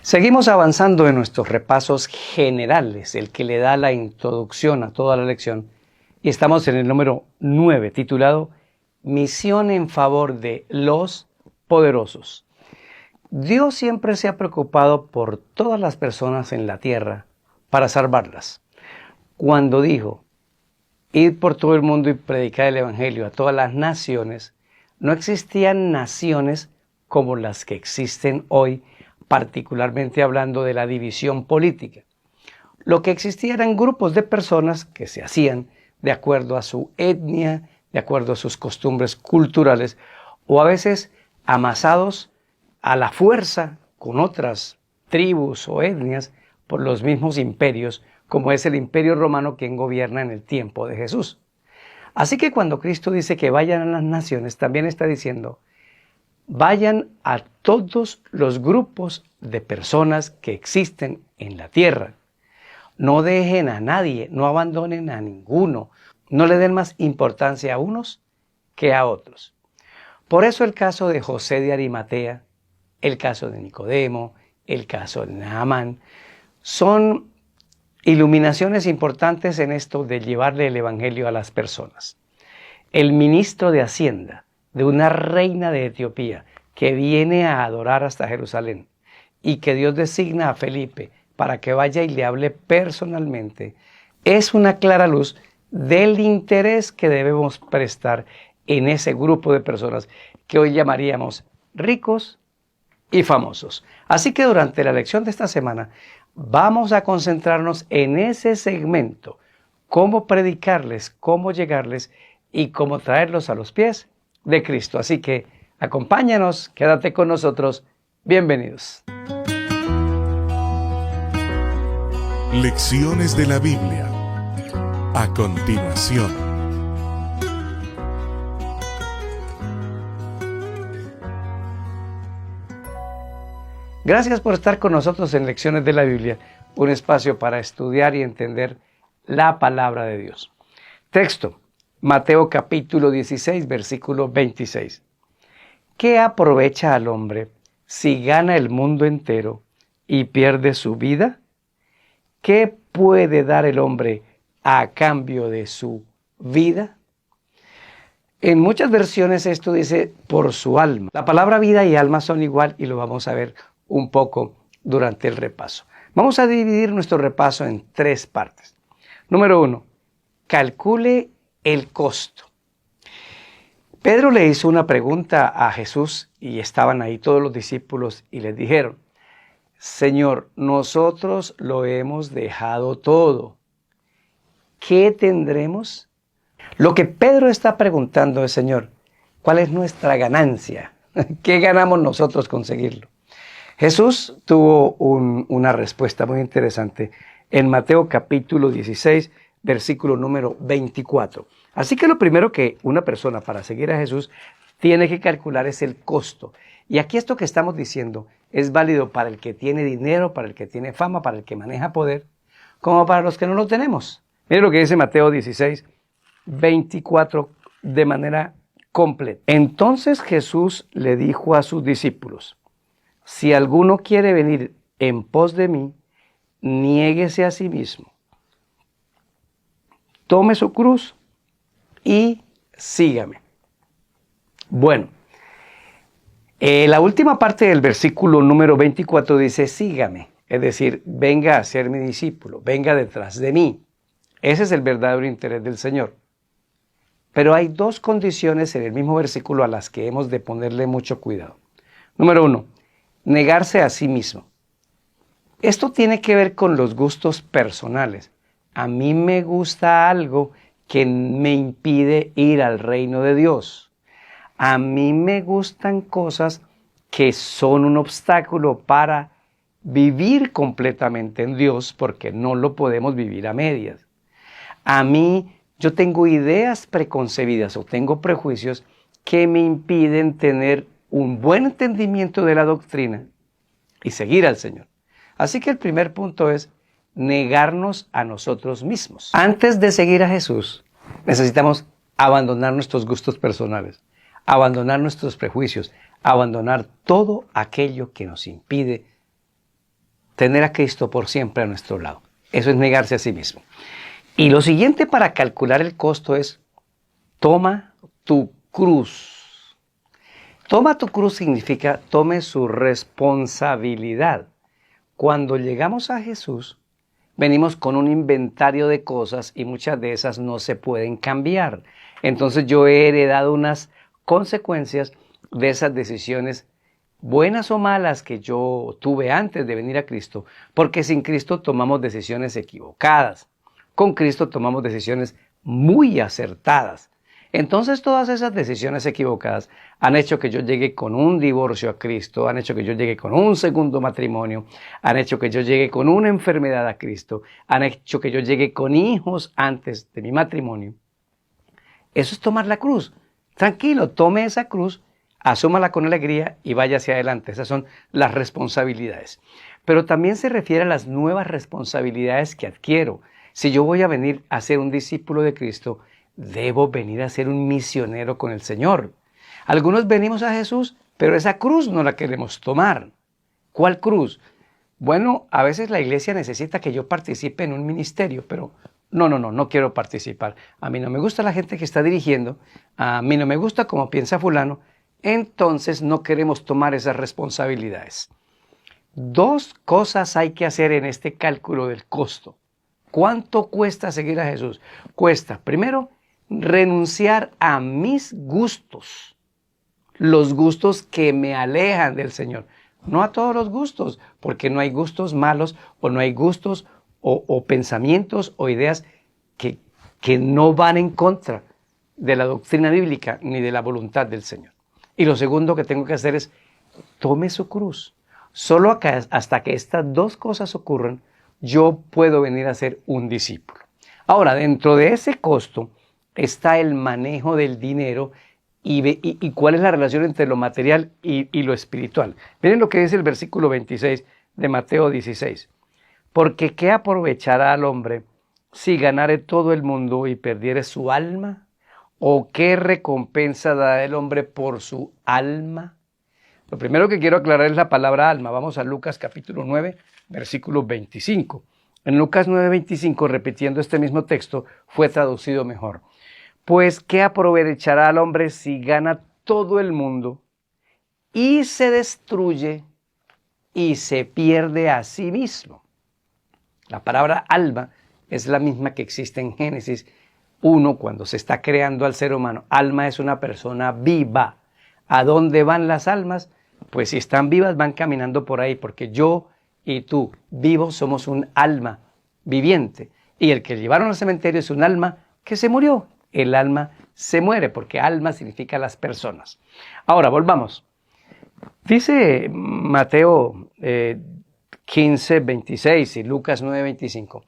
Seguimos avanzando en nuestros repasos generales, el que le da la introducción a toda la lección, y estamos en el número 9, titulado Misión en favor de los poderosos. Dios siempre se ha preocupado por todas las personas en la tierra para salvarlas. Cuando dijo, id por todo el mundo y predicad el evangelio a todas las naciones, no existían naciones como las que existen hoy, particularmente hablando de la división política. Lo que existía eran grupos de personas que se hacían de acuerdo a su etnia, de acuerdo a sus costumbres culturales, o a veces amasados a la fuerza con otras tribus o etnias por los mismos imperios, como es el Imperio Romano quien gobierna en el tiempo de Jesús. Así que cuando Cristo dice que vayan a las naciones, también está diciendo, vayan a todos los grupos de personas que existen en la tierra. No dejen a nadie, no abandonen a ninguno, no le den más importancia a unos que a otros. Por eso el caso de José de Arimatea, el caso de Nicodemo, el caso de Naamán, son iluminaciones importantes en esto de llevarle el evangelio a las personas. El ministro de Hacienda de una reina de Etiopía que viene a adorar hasta Jerusalén y que Dios designa a Felipe para que vaya y le hable personalmente, es una clara luz del interés que debemos prestar en ese grupo de personas que hoy llamaríamos ricos y famosos. Así que durante la lección de esta semana vamos a concentrarnos en ese segmento, cómo predicarles, cómo llegarles y cómo traerlos a los pies de Cristo. Así que acompáñanos, quédate con nosotros. Bienvenidos. Lecciones de la Biblia. A continuación. Gracias por estar con nosotros en Lecciones de la Biblia, un espacio para estudiar y entender la palabra de Dios. Texto, Mateo capítulo 16, versículo 26. ¿Qué aprovecha al hombre si gana el mundo entero y pierde su vida? ¿Qué puede dar el hombre a cambio de su vida? En muchas versiones esto dice por su alma. La palabra vida y alma son igual y lo vamos a ver un poco durante el repaso. Vamos a dividir nuestro repaso en 3 partes. Número 1, calcule el costo. Pedro le hizo una pregunta a Jesús y estaban ahí todos los discípulos y les dijeron, Señor, nosotros lo hemos dejado todo. ¿Qué tendremos? Lo que Pedro está preguntando es, Señor, ¿cuál es nuestra ganancia? ¿Qué ganamos nosotros conseguirlo? Jesús tuvo una respuesta muy interesante en Mateo capítulo 16, versículo número 24. Así que lo primero que una persona para seguir a Jesús tiene que calcular es el costo. Y aquí esto que estamos diciendo es válido para el que tiene dinero, para el que tiene fama, para el que maneja poder, como para los que no lo tenemos. Mire lo que dice Mateo 16, 24 de manera completa. Entonces Jesús le dijo a sus discípulos, si alguno quiere venir en pos de mí, niéguese a sí mismo. Tome su cruz y sígame. Bueno, la última parte del versículo número 24 dice, sígame. Es decir, venga a ser mi discípulo, venga detrás de mí. Ese es el verdadero interés del Señor. Pero hay 2 condiciones en el mismo versículo a las que hemos de ponerle mucho cuidado. Número 1, negarse a sí mismo. Esto tiene que ver con los gustos personales. A mí me gusta algo que me impide ir al reino de Dios. A mí me gustan cosas que son un obstáculo para vivir completamente en Dios porque no lo podemos vivir a medias. Yo tengo ideas preconcebidas o tengo prejuicios que me impiden tener un buen entendimiento de la doctrina y seguir al Señor. Así que el primer punto es negarnos a nosotros mismos. Antes de seguir a Jesús, necesitamos abandonar nuestros gustos personales, abandonar nuestros prejuicios, abandonar todo aquello que nos impide tener a Cristo por siempre a nuestro lado. Eso es negarse a sí mismo. Y lo siguiente para calcular el costo es, toma tu cruz. Toma tu cruz significa tome su responsabilidad. Cuando llegamos a Jesús, venimos con un inventario de cosas y muchas de esas no se pueden cambiar. Entonces yo he heredado unas consecuencias de esas decisiones, buenas o malas, que yo tuve antes de venir a Cristo, porque sin Cristo tomamos decisiones equivocadas. Con Cristo tomamos decisiones muy acertadas. Entonces todas esas decisiones equivocadas han hecho que yo llegue con un divorcio a Cristo, han hecho que yo llegue con un segundo matrimonio, han hecho que yo llegue con una enfermedad a Cristo, han hecho que yo llegue con hijos antes de mi matrimonio. Eso es tomar la cruz. Tranquilo, tome esa cruz, asúmala con alegría y vaya hacia adelante. Esas son las responsabilidades. Pero también se refiere a las nuevas responsabilidades que adquiero. Si yo voy a venir a ser un discípulo de Cristo, debo venir a ser un misionero con el Señor. Algunos venimos a Jesús, pero esa cruz no la queremos tomar. ¿Cuál cruz? Bueno, a veces la iglesia necesita que yo participe en un ministerio, pero no quiero participar. A mí no me gusta la gente que está dirigiendo, a mí no me gusta cómo piensa fulano, entonces no queremos tomar esas responsabilidades. Dos cosas hay que hacer en este cálculo del costo. ¿Cuánto cuesta seguir a Jesús? Cuesta, primero, renunciar a mis gustos, los gustos que me alejan del Señor. No a todos los gustos, porque no hay gustos malos o no hay gustos o pensamientos o ideas que no van en contra de la doctrina bíblica ni de la voluntad del Señor. Y lo segundo que tengo que hacer es, tome su cruz. Solo hasta que estas dos cosas ocurran, yo puedo venir a ser un discípulo. Ahora, dentro de ese costo está el manejo del dinero y cuál es la relación entre lo material y lo espiritual. Miren lo que dice el versículo 26 de Mateo 16. Porque ¿qué aprovechará al hombre si ganare todo el mundo y perdiere su alma? ¿O qué recompensa dará el hombre por su alma? Lo primero que quiero aclarar es la palabra alma. Vamos a Lucas capítulo 9, versículo 25. En Lucas 9, 25, repitiendo este mismo texto, fue traducido mejor. Pues, ¿qué aprovechará al hombre si gana todo el mundo y se destruye y se pierde a sí mismo? La palabra alma es la misma que existe en Génesis 1 cuando se está creando al ser humano. Alma es una persona viva. ¿A dónde van las almas? Pues si están vivas van caminando por ahí, porque yo y tú, vivos, somos un alma viviente. Y el que llevaron al cementerio es un alma que se murió. El alma se muere, porque alma significa las personas. Ahora, volvamos. Dice Mateo 15, 26 y Lucas 9, 25.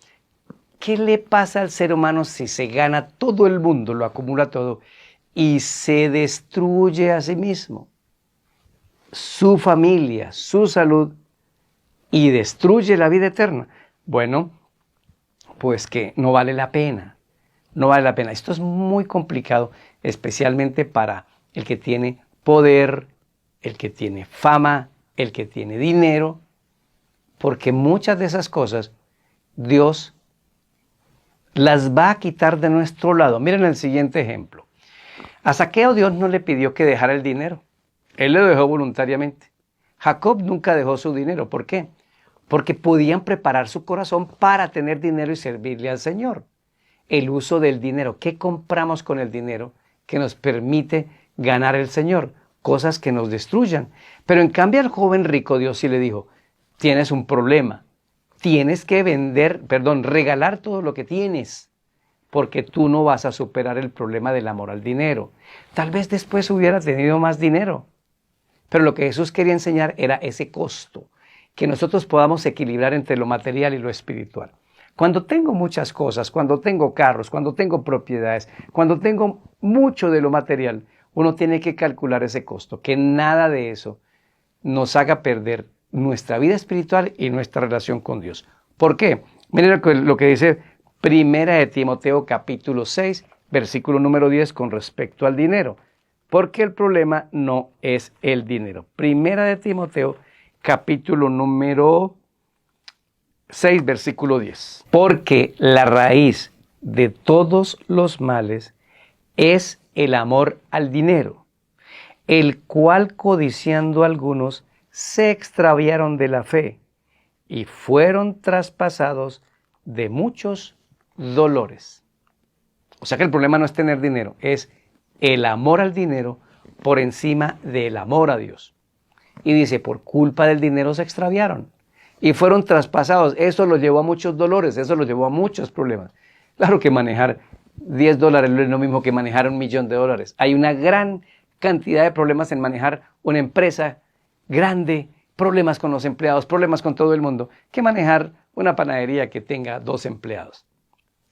¿Qué le pasa al ser humano si se gana todo el mundo, lo acumula todo, y se destruye a sí mismo, su familia, su salud, y destruye la vida eterna? Bueno, pues que no vale la pena. No vale la pena. Esto es muy complicado, especialmente para el que tiene poder, el que tiene fama, el que tiene dinero, porque muchas de esas cosas Dios las va a quitar de nuestro lado. Miren el siguiente ejemplo. A Zaqueo Dios no le pidió que dejara el dinero. Él lo dejó voluntariamente. Jacob nunca dejó su dinero. ¿Por qué? Porque podían preparar su corazón para tener dinero y servirle al Señor. El uso del dinero. ¿Qué compramos con el dinero que nos permite ganar el Señor? Cosas que nos destruyan. Pero en cambio al joven rico Dios sí le dijo, tienes un problema. Tienes que regalar todo lo que tienes, porque tú no vas a superar el problema del amor al dinero. Tal vez después hubiera tenido más dinero, pero lo que Jesús quería enseñar era ese costo, que nosotros podamos equilibrar entre lo material y lo espiritual. Cuando tengo muchas cosas, cuando tengo carros, cuando tengo propiedades, cuando tengo mucho de lo material, uno tiene que calcular ese costo, que nada de eso nos haga perder nuestra vida espiritual y nuestra relación con Dios. ¿Por qué? Miren lo que dice Primera de Timoteo capítulo 6, versículo número 10 con respecto al dinero. Porque el problema no es el dinero. Primera de Timoteo capítulo número 6, versículo 10. Porque la raíz de todos los males es el amor al dinero, el cual codiciando algunos se extraviaron de la fe y fueron traspasados de muchos dolores. O sea que el problema no es tener dinero, es el amor al dinero por encima del amor a Dios. Y dice, por culpa del dinero se extraviaron y fueron traspasados. Eso los llevó a muchos dolores, eso los llevó a muchos problemas. Claro que manejar $10 es lo mismo que manejar $1.000.000. Hay una gran cantidad de problemas en manejar una empresa grande, problemas con los empleados, problemas con todo el mundo, que manejar una panadería que tenga 2 empleados.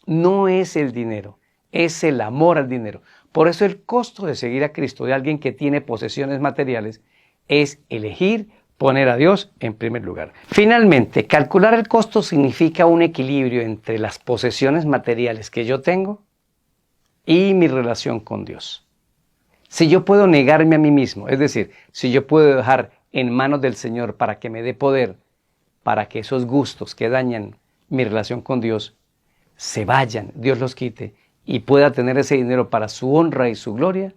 No es el dinero, es el amor al dinero. Por eso el costo de seguir a Cristo, de alguien que tiene posesiones materiales, es elegir poner a Dios en primer lugar. Finalmente, calcular el costo significa un equilibrio entre las posesiones materiales que yo tengo y mi relación con Dios. Si yo puedo negarme a mí mismo, es decir, si yo puedo dejar en manos del Señor para que me dé poder, para que esos gustos que dañan mi relación con Dios se vayan, Dios los quite y pueda tener ese dinero para su honra y su gloria,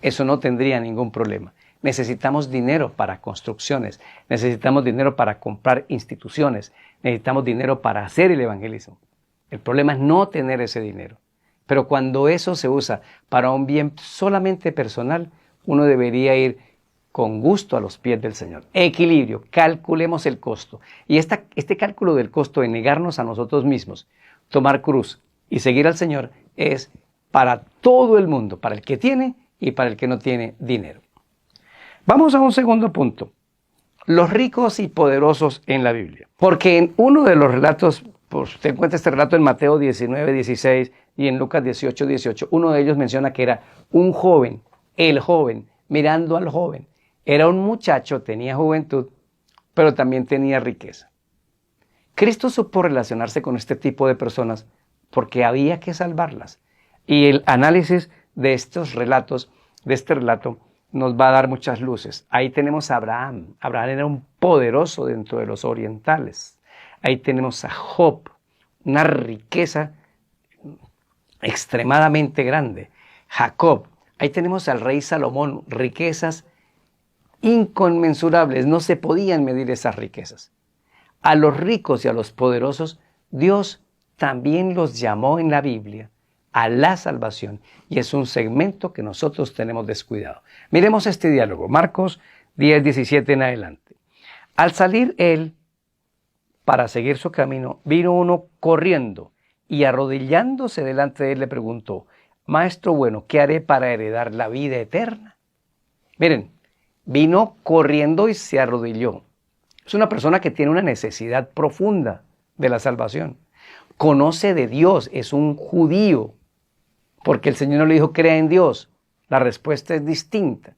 eso no tendría ningún problema. Necesitamos dinero para construcciones, necesitamos dinero para comprar instituciones, necesitamos dinero para hacer el evangelismo. El problema es no tener ese dinero. Pero cuando eso se usa para un bien solamente personal, uno debería ir con gusto a los pies del Señor. Equilibrio, calculemos el costo. Y este cálculo del costo de negarnos a nosotros mismos, tomar cruz y seguir al Señor es para todo el mundo, para el que tiene y para el que no tiene dinero. Vamos a un segundo punto. Los ricos y poderosos en la Biblia. Porque en uno de los relatos, pues, te encuentra este relato en Mateo 19, 16 y en Lucas 18, 18. Uno de ellos menciona que era un joven, el joven, mirando al joven. Era un muchacho, tenía juventud, pero también tenía riqueza. Cristo supo relacionarse con este tipo de personas porque había que salvarlas. Y el análisis de estos relatos, de este relato, nos va a dar muchas luces. Ahí tenemos a Abraham. Abraham era un poderoso dentro de los orientales. Ahí tenemos a Job, una riqueza extremadamente grande. Jacob. Ahí tenemos al rey Salomón, riquezas inconmensurables. No se podían medir esas riquezas. A los ricos y a los poderosos, Dios también los llamó en la Biblia a la salvación, y es un segmento que nosotros tenemos descuidado. Miremos este diálogo, Marcos 10, 17 en adelante. Al salir él para seguir su camino, vino uno corriendo y arrodillándose delante de él le preguntó: Maestro bueno, ¿qué haré para heredar la vida eterna? Miren, vino corriendo y se arrodilló. Es una persona que tiene una necesidad profunda de la salvación. Conoce de Dios, es un judío, porque el Señor no le dijo crea en Dios. La respuesta es distinta.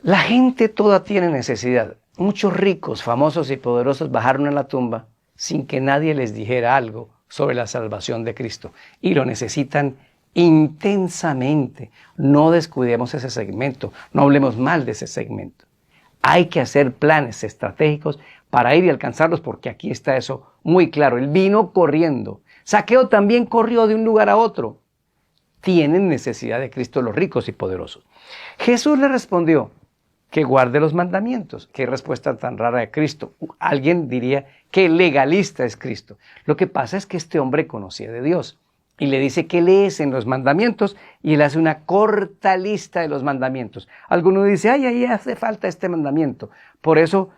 La gente toda tiene necesidad. Muchos ricos, famosos y poderosos bajaron a la tumba sin que nadie les dijera algo sobre la salvación de Cristo. Y lo necesitan intensamente. No descuidemos ese segmento, no hablemos mal de ese segmento. Hay que hacer planes estratégicos para ir y alcanzarlos, porque aquí está eso muy claro. Él vino corriendo. Zaqueo también corrió de un lugar a otro. Tienen necesidad de Cristo los ricos y poderosos. Jesús le respondió que guarde los mandamientos. Qué respuesta tan rara de Cristo. Alguien diría que legalista es Cristo. Lo que pasa es que este hombre conocía de Dios y le dice que lees en los mandamientos y él hace una corta lista de los mandamientos. Alguno dice, ay, ahí hace falta este mandamiento. Por eso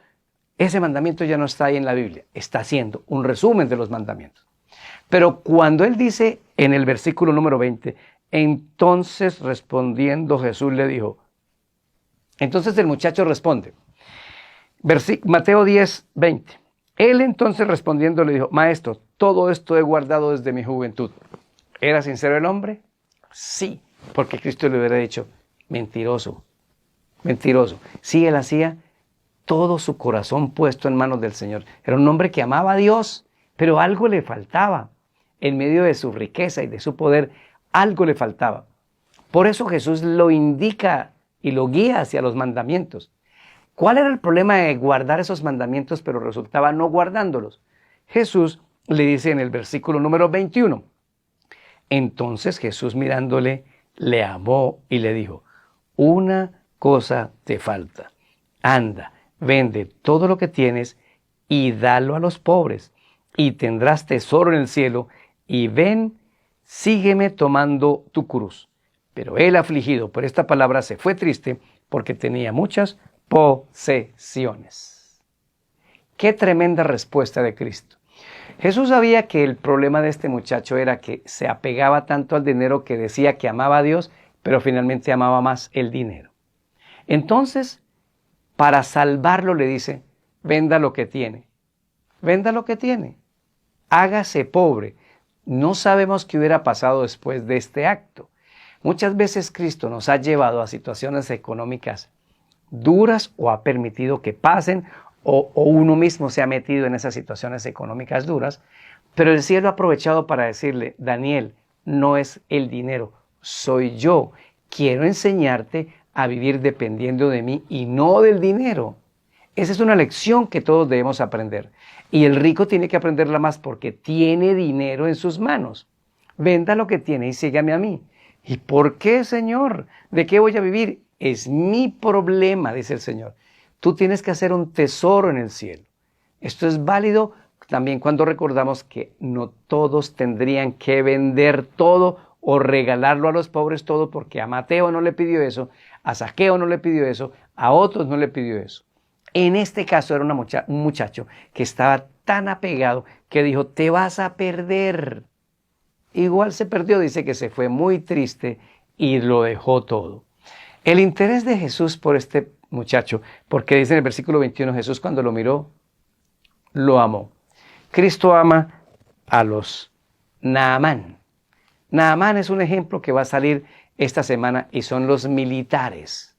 ese mandamiento ya no está ahí en la Biblia. Está haciendo un resumen de los mandamientos. Pero cuando él dice en el versículo número 20, entonces respondiendo Jesús le dijo, entonces el muchacho responde, Mateo 10, 20, él entonces respondiendo le dijo, maestro, todo esto he guardado desde mi juventud. ¿Era sincero el hombre? Sí, porque Cristo le hubiera dicho, mentiroso, mentiroso. Sí, él hacía todo su corazón puesto en manos del Señor. Era un hombre que amaba a Dios, pero algo le faltaba. En medio de su riqueza y de su poder, algo le faltaba. Por eso Jesús lo indica y lo guía hacia los mandamientos. ¿Cuál era el problema de guardar esos mandamientos, pero resultaba no guardándolos? Jesús le dice en el versículo número 21. Entonces Jesús mirándole, le amó y le dijo, una cosa te falta. Anda, vende todo lo que tienes y dalo a los pobres, y tendrás tesoro en el cielo, y ven, sígueme tomando tu cruz. Pero él, afligido por esta palabra, se fue triste porque tenía muchas posesiones. ¡Qué tremenda respuesta de Cristo! Jesús sabía que el problema de este muchacho era que se apegaba tanto al dinero que decía que amaba a Dios, pero finalmente amaba más el dinero. Entonces, para salvarlo le dice, venda lo que tiene. Venda lo que tiene. Hágase pobre. No sabemos qué hubiera pasado después de este acto. Muchas veces Cristo nos ha llevado a situaciones económicas duras o ha permitido que pasen o uno mismo se ha metido en esas situaciones económicas duras, pero el cielo ha aprovechado para decirle, Daniel, no es el dinero, soy yo. Quiero enseñarte a vivir dependiendo de mí y no del dinero. Esa es una lección que todos debemos aprender. Y el rico tiene que aprenderla más porque tiene dinero en sus manos. Venda lo que tiene y sígame a mí. ¿Y por qué, Señor? ¿De qué voy a vivir? Es mi problema, dice el Señor. Tú tienes que hacer un tesoro en el cielo. Esto es válido también cuando recordamos que no todos tendrían que vender todo o regalarlo a los pobres todo, porque a Mateo no le pidió eso, a Zaqueo no le pidió eso, a otros no le pidió eso. En este caso era un muchacho que estaba tan apegado que dijo, te vas a perder. Igual se perdió, dice que se fue muy triste y lo dejó todo. El interés de Jesús por este muchacho, porque dice en el versículo 21, Jesús cuando lo miró, lo amó. Cristo ama a los Naamán. Naamán es un ejemplo que va a salir esta semana y son los militares.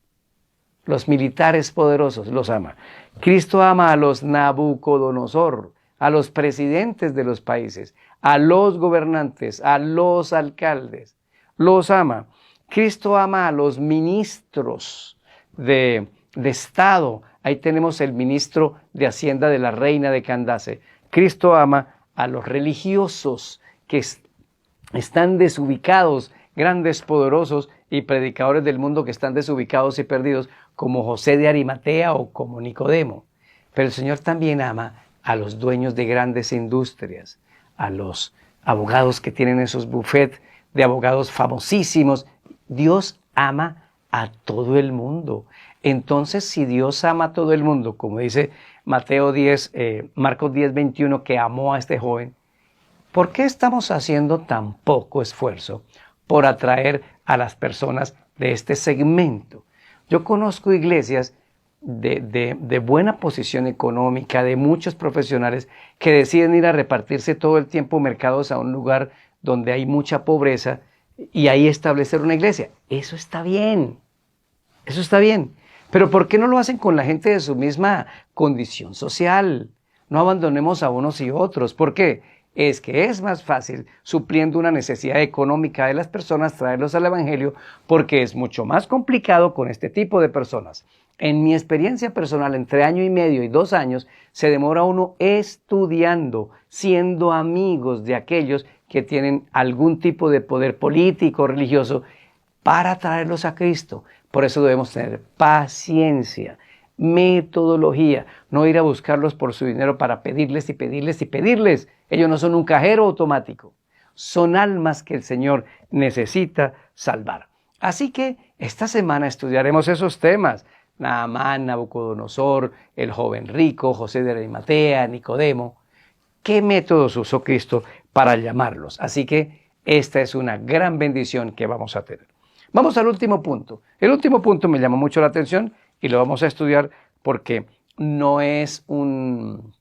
Los militares poderosos los ama. Cristo ama a los Nabucodonosor, a los presidentes de los países, a los gobernantes, a los alcaldes. Los ama. Cristo ama a los ministros de Estado. Ahí tenemos el ministro de Hacienda de la reina de Candace. Cristo ama a los religiosos que están desubicados, grandes, poderosos y predicadores del mundo que están desubicados y perdidos, como José de Arimatea o como Nicodemo. Pero el Señor también ama a los dueños de grandes industrias, a los abogados que tienen esos bufetes de abogados famosísimos. Dios ama a todo el mundo. Entonces, si Dios ama a todo el mundo, como dice Marcos 10, 21, que amó a este joven, ¿por qué estamos haciendo tan poco esfuerzo por atraer a las personas de este segmento? Yo conozco iglesias de buena posición económica, de muchos profesionales que deciden ir a repartirse todo el tiempo mercados a un lugar donde hay mucha pobreza y ahí establecer una iglesia. Eso está bien, eso está bien. Pero ¿por qué no lo hacen con la gente de su misma condición social? No abandonemos a unos y otros. ¿Por qué? Es que es más fácil, supliendo una necesidad económica de las personas, traerlos al Evangelio, porque es mucho más complicado con este tipo de personas. En mi experiencia personal, entre año y medio y 2 años, se demora uno estudiando, siendo amigos de aquellos que tienen algún tipo de poder político, religioso, para traerlos a Cristo. Por eso debemos tener paciencia, metodología, no ir a buscarlos por su dinero para pedirles y pedirles y pedirles. Ellos no son un cajero automático, son almas que el Señor necesita salvar. Así que esta semana estudiaremos esos temas: Naamán, Nabucodonosor, el joven rico, José de Arimatea, Nicodemo. ¿Qué métodos usó Cristo para llamarlos? Así que esta es una gran bendición que vamos a tener. Vamos al último punto. El último punto me llamó mucho la atención y lo vamos a estudiar porque es un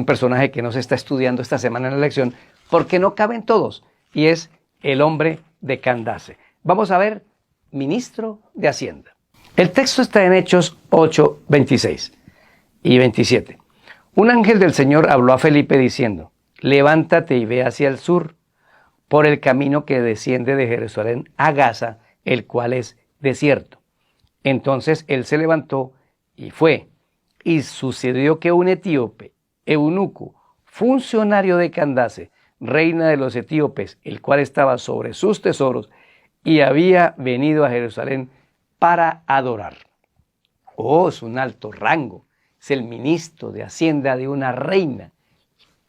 personaje que no se está estudiando esta semana en la lección porque no caben todos, y es el hombre de Candace. Vamos a ver, ministro de Hacienda. El texto está en Hechos 8, 26 y 27. Un ángel del Señor habló a Felipe diciendo: levántate y ve hacia el sur, por el camino que desciende de Jerusalén a Gaza, el cual es desierto. Entonces él se levantó y fue. Y sucedió que un etíope, eunuco, funcionario de Candace, reina de los etíopes, el cual estaba sobre sus tesoros, y había venido a Jerusalén para adorar. Oh, es un alto rango. Es el ministro de Hacienda de una reina.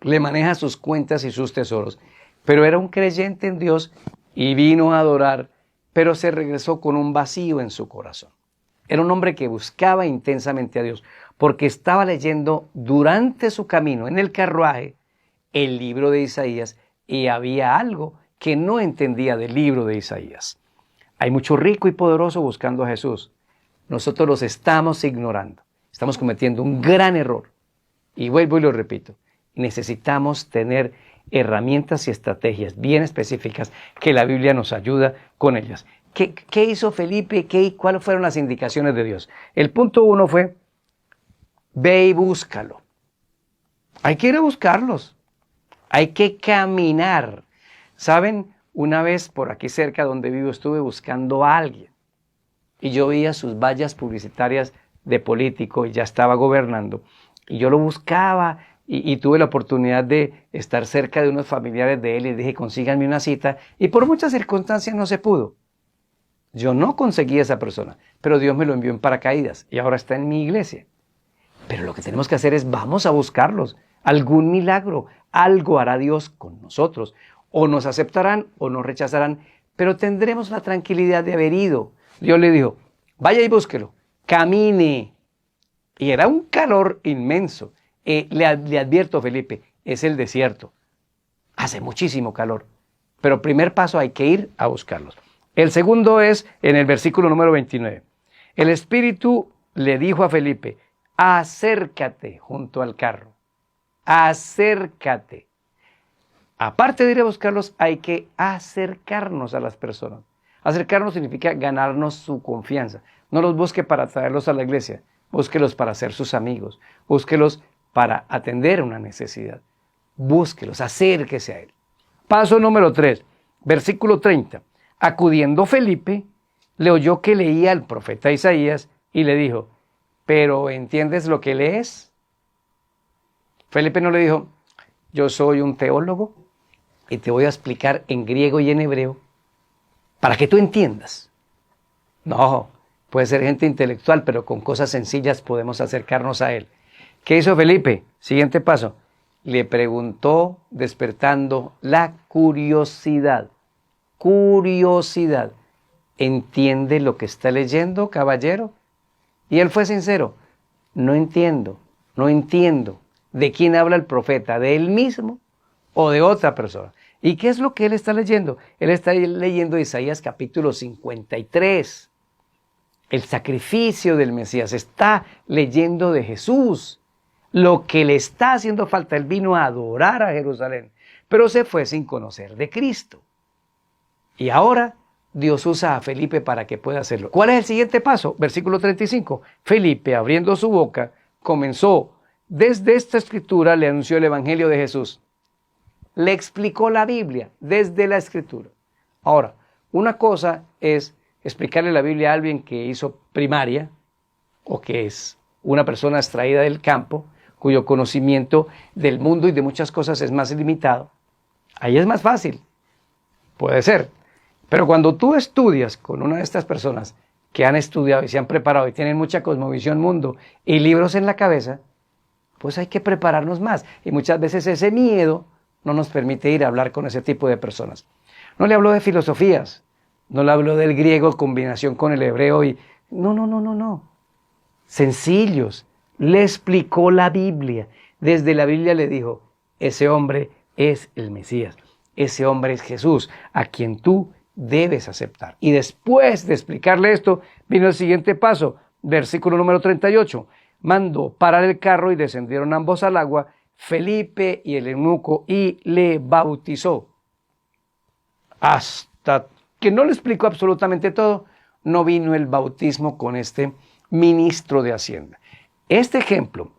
Le maneja sus cuentas y sus tesoros. Pero era un creyente en Dios y vino a adorar, pero se regresó con un vacío en su corazón. Era un hombre que buscaba intensamente a Dios, porque estaba leyendo durante su camino en el carruaje el libro de Isaías y había algo que no entendía del libro de Isaías. Hay mucho rico y poderoso buscando a Jesús. Nosotros los estamos ignorando. Estamos cometiendo un gran error. Y vuelvo y lo repito. Necesitamos tener herramientas y estrategias bien específicas que la Biblia nos ayuda con ellas. ¿Qué hizo Felipe? ¿Cuáles fueron las indicaciones de Dios? El punto 1 fue, ve y búscalo. Hay que ir a buscarlos. Hay que caminar. ¿Saben? Una vez por aquí cerca donde vivo estuve buscando a alguien. Y yo veía sus vallas publicitarias de político y ya estaba gobernando. Y yo lo buscaba y tuve la oportunidad de estar cerca de unos familiares de él y dije, consíganme una cita. Y por muchas circunstancias no se pudo. Yo no conseguí a esa persona, pero Dios me lo envió en paracaídas y ahora está en mi iglesia. Pero lo que tenemos que hacer es, vamos a buscarlos. Algún milagro, algo hará Dios con nosotros. O nos aceptarán o nos rechazarán, pero tendremos la tranquilidad de haber ido. Dios le dijo, vaya y búsquelo, camine. Y era un calor inmenso. Le advierto, Felipe, es el desierto. Hace muchísimo calor. Pero primer paso, hay que ir a buscarlos. El segundo es en el versículo número 29. El Espíritu le dijo a Felipe, acércate junto al carro. Acércate. Aparte de ir a buscarlos, hay que acercarnos a las personas. Acercarnos significa ganarnos su confianza. No los busque para traerlos a la iglesia, búsquelos para ser sus amigos, búsquelos para atender una necesidad. Búsquelos, acérquese a él. Paso número 3, versículo 30. Acudiendo Felipe, le oyó que leía al profeta Isaías y le dijo, ¿pero entiendes lo que lees? Felipe no le dijo, yo soy un teólogo y te voy a explicar en griego y en hebreo para que tú entiendas. No, puede ser gente intelectual, pero con cosas sencillas podemos acercarnos a él. ¿Qué hizo Felipe? Siguiente paso. Le preguntó despertando la curiosidad. Curiosidad. ¿Entiende lo que está leyendo, caballero? Y él fue sincero. No entiendo. ¿De quién habla el profeta? ¿De él mismo o de otra persona? ¿Y qué es lo que él está leyendo? Él está leyendo Isaías capítulo 53. El sacrificio del Mesías. Está leyendo de Jesús. Lo que le está haciendo falta. Él vino a adorar a Jerusalén, pero se fue sin conocer de Cristo. Y ahora Dios usa a Felipe para que pueda hacerlo. ¿Cuál es el siguiente paso? Versículo 35. Felipe, abriendo su boca, comenzó. Desde esta escritura le anunció el evangelio de Jesús. Le explicó la Biblia desde la escritura. Ahora, una cosa es explicarle la Biblia a alguien que hizo primaria o que es una persona extraída del campo, cuyo conocimiento del mundo y de muchas cosas es más limitado. Ahí es más fácil. Puede ser. Pero cuando tú estudias con una de estas personas que han estudiado y se han preparado y tienen mucha cosmovisión mundo y libros en la cabeza, pues hay que prepararnos más. Y muchas veces ese miedo no nos permite ir a hablar con ese tipo de personas. No le habló de filosofías, no le habló del griego en combinación con el hebreo y... No. Sencillos. Le explicó la Biblia. Desde la Biblia le dijo, ese hombre es el Mesías. Ese hombre es Jesús, a quien tú debes aceptar. Y después de explicarle esto, vino el siguiente paso, versículo número 38. Mandó parar el carro y descendieron ambos al agua, Felipe y el eunuco, y le bautizó. Hasta que no le explicó absolutamente todo, no vino el bautismo con este ministro de Hacienda. Este ejemplo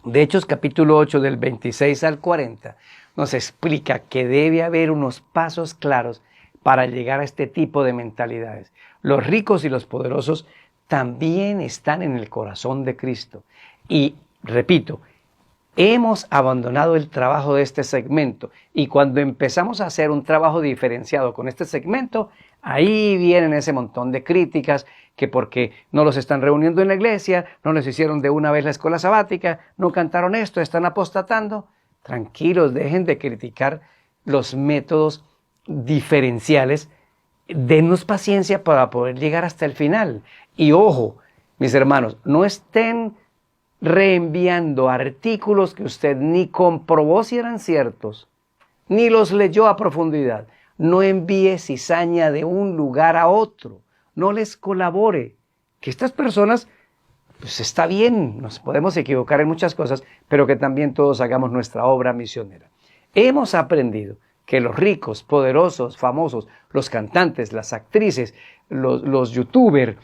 de Hechos capítulo 8 del 26 al 40 nos explica que debe haber unos pasos claros para llegar a este tipo de mentalidades. Los ricos y los poderosos también están en el corazón de Cristo. Y repito, hemos abandonado el trabajo de este segmento y cuando empezamos a hacer un trabajo diferenciado con este segmento, ahí vienen ese montón de críticas que porque no los están reuniendo en la iglesia, no les hicieron de una vez la escuela sabática, no cantaron esto, están apostatando. Tranquilos, dejen de criticar los métodos diferenciales. Denos paciencia para poder llegar hasta el final. Y ojo, mis hermanos, no estén reenviando artículos que usted ni comprobó si eran ciertos, ni los leyó a profundidad. No envíe cizaña de un lugar a otro. No les colabore. Que estas personas, pues está bien, nos podemos equivocar en muchas cosas, pero que también todos hagamos nuestra obra misionera. Hemos aprendido que los ricos, poderosos, famosos, los cantantes, las actrices, los youtubers,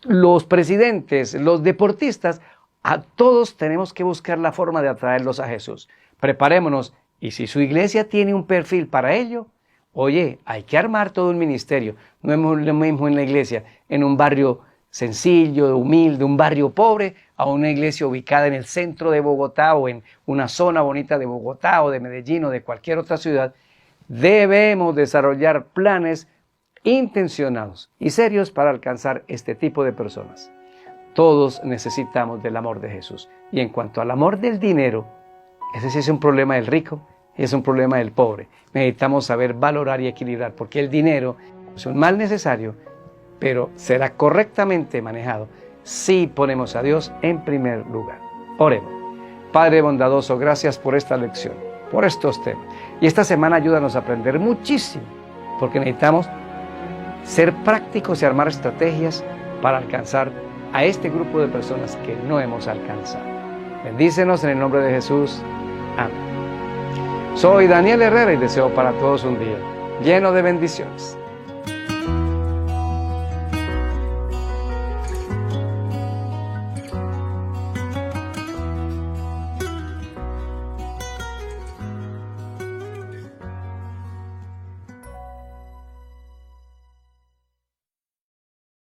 los presidentes, los deportistas, a todos tenemos que buscar la forma de atraerlos a Jesús. Preparémonos y si su iglesia tiene un perfil para ello, oye, hay que armar todo un ministerio. No es lo mismo en la iglesia, en un barrio sencillo, humilde, un barrio pobre, a una iglesia ubicada en el centro de Bogotá o en una zona bonita de Bogotá o de Medellín o de cualquier otra ciudad. Debemos desarrollar planes intencionados y serios para alcanzar este tipo de personas. Todos necesitamos del amor de Jesús. Y en cuanto al amor del dinero, ese sí es un problema del rico y es un problema del pobre. Necesitamos saber valorar y equilibrar, porque el dinero es un mal necesario, pero será correctamente manejado si ponemos a Dios en primer lugar. Oremos. Padre bondadoso, gracias por esta lección, por estos temas. Y esta semana ayúdanos a aprender muchísimo, porque necesitamos ser prácticos y armar estrategias para alcanzar a este grupo de personas que no hemos alcanzado. Bendícenos en el nombre de Jesús. Amén. Soy Daniel Herrera y deseo para todos un día lleno de bendiciones.